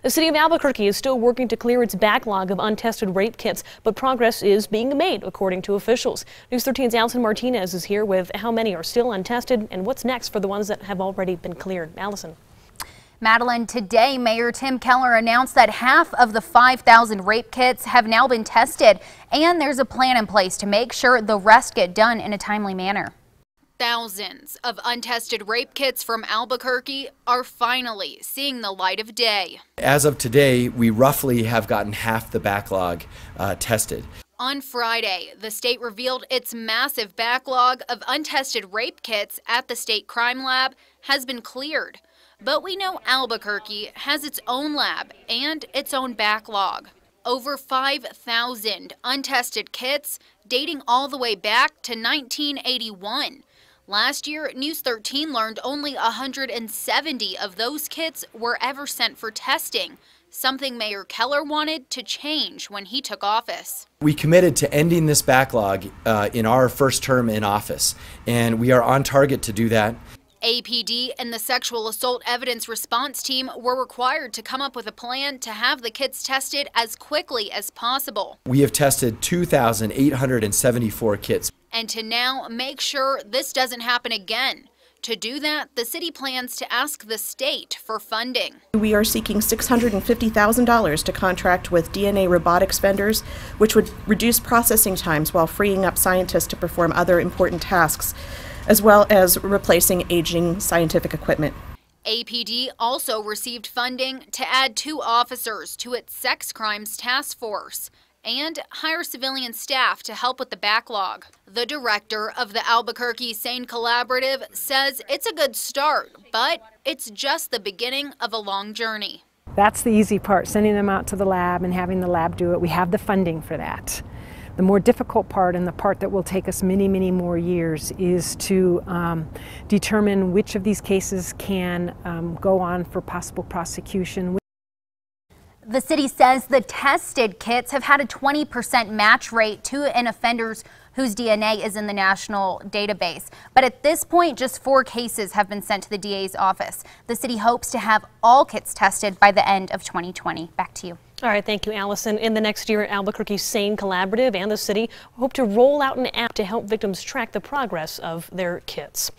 The city of Albuquerque is still working to clear its backlog of untested rape kits, but progress is being made, according to officials. News 13's Allison Martinez is here with how many are still untested and what's next for the ones that have already been cleared. Allison. Madeline, today Mayor Tim Keller announced that half of the 5,000 rape kits have now been tested, and there's a plan in place to make sure the rest get done in a timely manner. Thousands of untested rape kits from Albuquerque are finally seeing the light of day. As of today, we roughly have gotten half the backlog tested. On Friday, the state revealed its massive backlog of untested rape kits at the state crime lab has been cleared. But we know Albuquerque has its own lab and its own backlog. Over 5,000 untested kits dating all the way back to 1981. Last year, News 13 learned only 170 of those kits were ever sent for testing, something Mayor Keller wanted to change when he took office. We committed to ending this backlog in our first term in office, and we are on target to do that. APD and the Sexual Assault Evidence Response Team were required to come up with a plan to have the kits tested as quickly as possible. We have tested 2,874 kits. And to now make sure this doesn't happen again. To do that, the city plans to ask the state for funding. We are seeking $650,000 to contract with DNA robotics vendors, which would reduce processing times while freeing up scientists to perform other important tasks, as well as replacing aging scientific equipment. APD also received funding to add 2 officers to its sex crimes task force and hire civilian staff to help with the backlog. The director of the Albuquerque SANE Collaborative says it's a good start, but it's just the beginning of a long journey. That's the easy part, sending them out to the lab and having the lab do it. We have the funding for that. The more difficult part, and the part that will take us many, many more years, is to determine which of these cases can go on for possible prosecution. The city says the tested kits have had a 20% match rate to an offender's whose DNA is in the national database. But at this point, just 4 cases have been sent to the DA's office. The city hopes to have all kits tested by the end of 2020. Back to you. All right, thank you, Allison. In the next year, Albuquerque SANE Collaborative and the city hope to roll out an app to help victims track the progress of their kits.